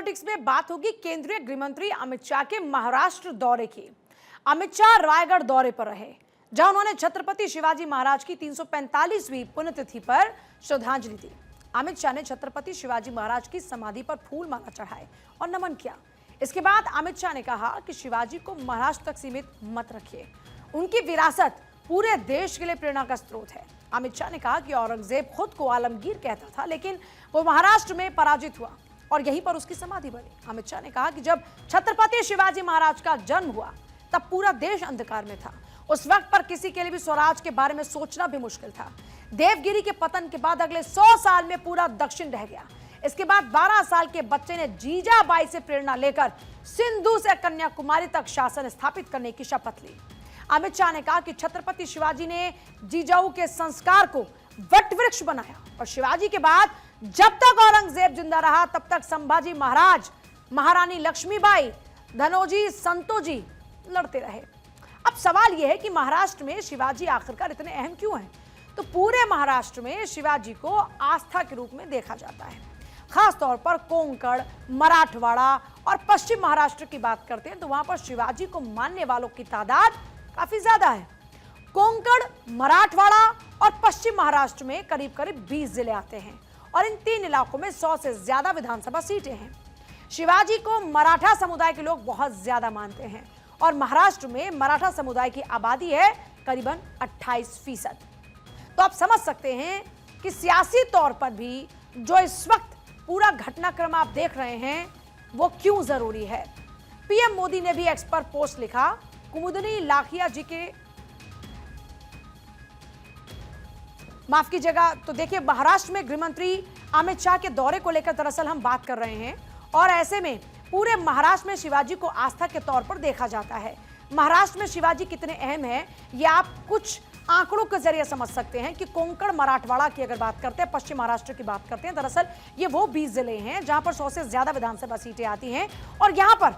Politics में बात होगी केंद्रीय गृह मंत्री अमित शाह के महाराष्ट्र दौरे की। अमित शाह रायगढ़ दौरे पर रहे, जहां उन्होंने छत्रपति शिवाजी महाराज की 345वीं पुण्यतिथि पर श्रद्धांजलि दी। अमित शाह ने छत्रपति शिवाजी महाराज की समाधि पर फूल माला चढ़ाए और नमन किया। इसके बाद अमित शाह ने कहा कि शिवाजी को महाराष्ट्र तक सीमित मत रखिए, उनकी विरासत पूरे देश के लिए प्रेरणा का स्रोत है। अमित शाह ने कहा कि औरंगजेब खुद को आलमगीर कहता था, लेकिन वो महाराष्ट्र में पराजित हुआ और यहीं पर उसकी समाधि बनी। अमित शाह ने कहा कि जब छत्रपति शिवाजी महाराज का जन्म हुआ तब पूरा देश अंधकार में था। उस वक्त पर किसी के लिए भी स्वराज के बारे में सोचना भी मुश्किल था। देवगिरी के पतन के बाद अगले 100 साल में पूरा दक्षिण रह गया। इसके बाद 12 साल के बच्चे ने जीजाबाई से प्रेरणा लेकर सिंधु से कन्याकुमारी तक शासन स्थापित करने की शपथ ली। अमित शाह ने कहा कि छत्रपति शिवाजी ने जिजाऊ के संस्कार को वटवृक्ष बनाया और शिवाजी के बाद जब तक औरंगजेब जिंदा रहा तब तक संभाजी महाराज, महारानी लक्ष्मीबाई, धनोजी, संतोजी लड़ते रहे। अब सवाल यह है कि महाराष्ट्र में शिवाजी आखिरकार इतने अहम क्यों हैं? तो पूरे महाराष्ट्र में शिवाजी को आस्था के रूप में देखा जाता है। खास तौर पर कोंकण, मराठवाड़ा और पश्चिम महाराष्ट्र की बात करते हैं तो वहां पर शिवाजी को मानने वालों की तादाद काफी ज्यादा है। कोंकण, मराठवाड़ा और पश्चिम महाराष्ट्र में करीब करीब 20 जिले आते हैं और इन 3 इलाकों में 100 से ज्यादा विधानसभा सीटें हैं। शिवाजी को मराठा समुदाय के लोग बहुत ज्यादा मानते हैं और महाराष्ट्र में मराठा समुदाय की आबादी है करीबन 28%। तो आप समझ सकते हैं कि सियासी तौर पर भी जो इस वक्त पूरा घटनाक्रम आप देख रहे हैं वो क्यों जरूरी है। पीएम मोदी ने भी एक्स पर पोस्ट लिखा, कुमुदनी लाखिया जी के माफ कीजिएगा। तो देखिए, महाराष्ट्र में गृह मंत्री अमित शाह के दौरे को लेकर दरअसल हम बात कर रहे हैं और ऐसे में पूरे महाराष्ट्र में शिवाजी को आस्था के तौर पर देखा जाता है। महाराष्ट्र में शिवाजी कितने अहम हैं ये आप कुछ आंकड़ों के जरिए समझ सकते हैं कि कोंकण, मराठवाड़ा की अगर बात करते हैं, पश्चिम महाराष्ट्र की बात करते हैं, दरअसल ये वो 20 जिले हैं जहां पर 100 से ज्यादा विधानसभा सीटें आती हैं और यहां पर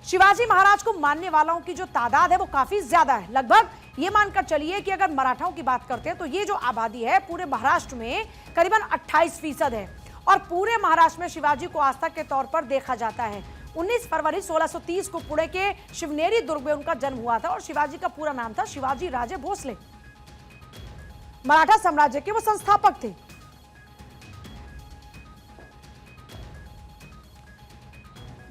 शिवाजी महाराज को मानने वालों की जो तादाद है वो काफी ज्यादा है। लगभग ये मानकर चलिए कि अगर मराठाओं की बात करते हैं तो ये जो आबादी है पूरे महाराष्ट्र में करीबन 28% है और पूरे महाराष्ट्र में शिवाजी को आस्था के तौर पर देखा जाता है। 19 फरवरी 1630 को पुणे के शिवनेरी दुर्ग में उनका जन्म हुआ था और शिवाजी का पूरा नाम था शिवाजी राजे भोसले। मराठा साम्राज्य के वो संस्थापक थे।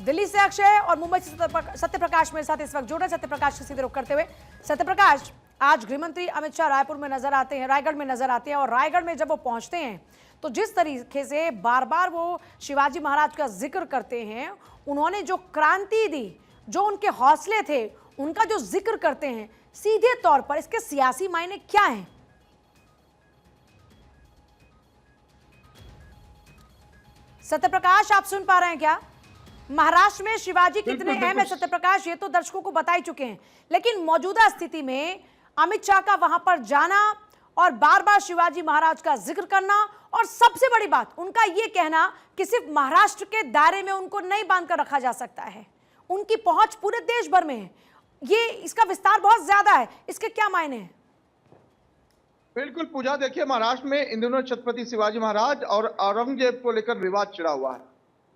दिल्ली से अक्षय और मुंबई से सत्यप्रकाश मेरे साथ इस वक्त जुड़ रहे। सत्यप्रकाश से सीधे रुख करते हुए, सत्यप्रकाश, आज गृहमंत्री अमित शाह रायपुर में नजर आते हैं, रायगढ़ में नजर आते हैं और रायगढ़ में जब वो पहुंचते हैं तो जिस तरीके से बार बार वो शिवाजी महाराज का जिक्र करते हैं, उन्होंने जो क्रांति दी, जो उनके हौसले थे, उनका जो जिक्र करते हैं, सीधे तौर पर इसके सियासी मायने क्या हैं? सत्यप्रकाश, आप सुन पा रहे हैं क्या? महाराष्ट्र में शिवाजी कितने अहम है सत्यप्रकाश, ये तो दर्शकों को बता ही चुके हैं, लेकिन मौजूदा स्थिति में अमित शाह का वहां पर जाना और बार बार शिवाजी महाराज का जिक्र करना और सबसे बड़ी बात उनका ये कहना कि सिर्फ महाराष्ट्र के दायरे में उनको नहीं बांधकर रखा जा सकता है, उनकी पहुंच पूरे देश भर में है, ये इसका विस्तार बहुत ज्यादा है, इसके क्या मायने हैं? बिल्कुल पूजा, देखिए महाराष्ट्र में इन दिनों छत्रपति शिवाजी महाराज और औरंगजेब को लेकर विवाद छिड़ा हुआ है।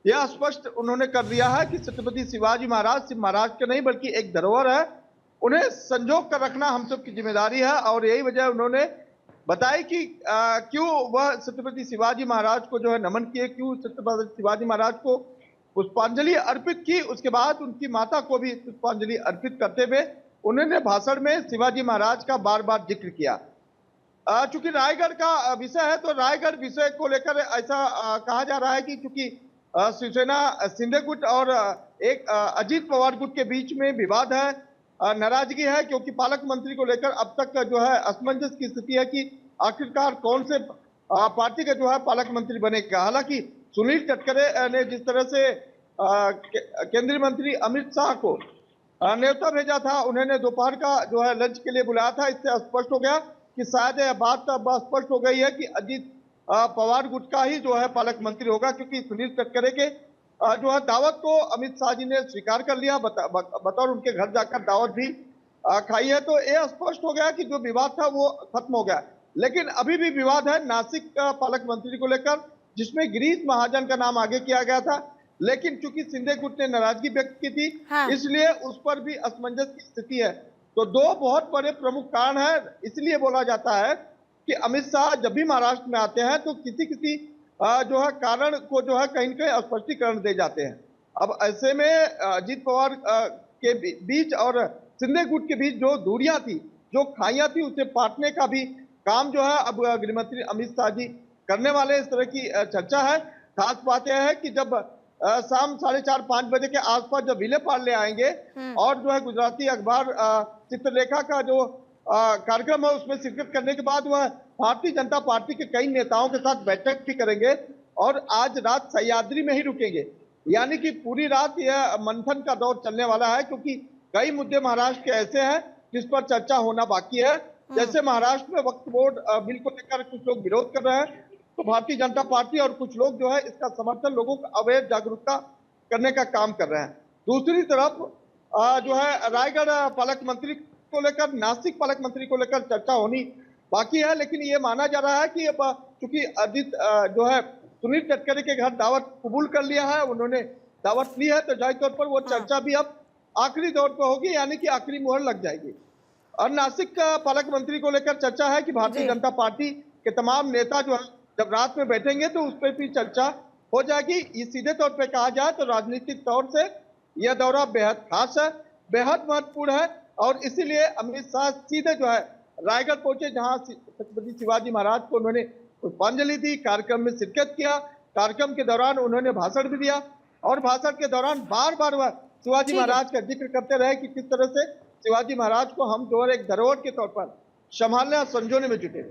यह स्पष्ट उन्होंने कर दिया है कि छत्रपति शिवाजी महाराज सिर्फ महाराष्ट्र के नहीं बल्कि एक धरोहर है, उन्हें संजोग कर रखना हम सब की जिम्मेदारी है और यही वजह उन्होंने बताई कि क्यों वह छत्रपति शिवाजी महाराज को जो है नमन किए, क्यों छत्रपति शिवाजी महाराज को पुष्पांजलि अर्पित की। उसके बाद उनकी माता को भी पुष्पांजलि अर्पित करते हुए उन्होंने भाषण में शिवाजी महाराज का बार बार जिक्र किया। चूंकि रायगढ़ का विषय है तो रायगढ़ विषय को लेकर ऐसा कहा जा रहा है कि चूंकि शिवसेना शिंदे गुट और एक अजीत पवार गुट के बीच में विवाद है, नाराजगी है, क्योंकि पालक मंत्री को लेकर अब तक जो है असमंजस की स्थिति है कि आखिरकार कौन से पार्टी का जो है पालक मंत्री बनेगा। हालांकि सुनील तटकरे ने जिस तरह से केंद्रीय मंत्री अमित शाह को न्योता भेजा था, उन्होंने दोपहर का जो है लंच के लिए बुलाया था, इससे स्पष्ट हो गया कि शायद यह बात स्पष्ट हो गई है कि अजीत पवार गुट का ही जो है पालक मंत्री होगा, क्योंकि सुनील तटकरे के जो है दावत को अमित शाह जी ने स्वीकार कर लिया, बतौर उनके घर जाकर दावत भी खाई है। तो यह स्पष्ट हो गया कि जो विवाद था वो खत्म हो गया। लेकिन अभी भी विवाद है नासिक का पालक मंत्री को लेकर, जिसमें गिरीश महाजन का नाम आगे किया गया था। लेकिन चूंकि शिंदे गुट ने नाराजगी व्यक्त की थी, हाँ। इसलिए उस पर भी असमंजस की स्थिति है। तो दो बहुत बड़े प्रमुख कारण है, इसलिए बोला जाता है कि अमित शाह जब भी महाराष्ट्र में आते हैं तो किसी किसी जो है कारण को जो है कहीं न कहीं स्पष्टीकरण दे जाते हैं। अब ऐसे में अजीत पवार के बीच और शिंदे गुट के बीच जो दूरियां थी, जो खाइयां थी, उसे पाटने का भी काम जो है अब गृहमंत्री अमित शाह जी करने वाले, इस तरह की चर्चा है। खास बात यह है कि जब शाम 4:30-5 बजे के आसपास जब विले पार्ले आएंगे और जो है गुजराती अखबार चित्रलेखा का जो कार्यक्रम है उसमें शिरकत करने के बाद वह भारतीय जनता पार्टी के कई नेताओं के साथ बैठक भी करेंगे और आज रात सह्याद्री में ही रुकेंगे। यानी कि पूरी रात यह मंथन का दौर चलने वाला है, क्योंकि कई मुद्दे महाराष्ट्र के ऐसे हैं जिस पर चर्चा होना बाकी है। जैसे महाराष्ट्र में वक्फ बोर्ड बिल को लेकर कुछ लोग विरोध कर रहे हैं, तो भारतीय जनता पार्टी और कुछ लोग जो है इसका समर्थन, लोगों को अवेयर जागरूकता करने का काम कर रहे हैं। दूसरी तरफ जो है रायगढ़ पालक मंत्री को लेकर, नासिक पालक मंत्री को लेकर चर्चा होनी बाकी है, लेकिन ये माना जा रहा है कि अब चूंकि अजीत जो है सुनील तटकरे के घर दावत कबूल कर लिया है, उन्होंने दावत ली है, तो जाहिर तौर पर वो चर्चा भी अब आखिरी दौर पर होगी, यानी कि आखिरी मुहर लग जाएगी। और नासिक का पालक मंत्री को लेकर चर्चा है कि भारतीय जनता पार्टी के तमाम नेता जो है जब रात में बैठेंगे तो उस पर भी चर्चा हो जाएगी। ये सीधे तौर पे कहा जाए तो राजनीतिक तौर से यह दौरा बेहद खास है, बेहद महत्वपूर्ण है, और इसीलिए अमित शाह सीधे जो है रायगढ़ पहुंचे, जहां छत्रपति शिवाजी महाराज को उन्होंने पुष्पांजलि दी, कार्यक्रम में शिरकत किया। कार्यक्रम के दौरान उन्होंने भाषण भी दिया और भाषण के दौरान बार बार वह शिवाजी महाराज का जिक्र करते रहे कि किस तरह से शिवाजी महाराज को हम जो है एक धरोहर के तौर पर संभालने और संजोने में जुटे।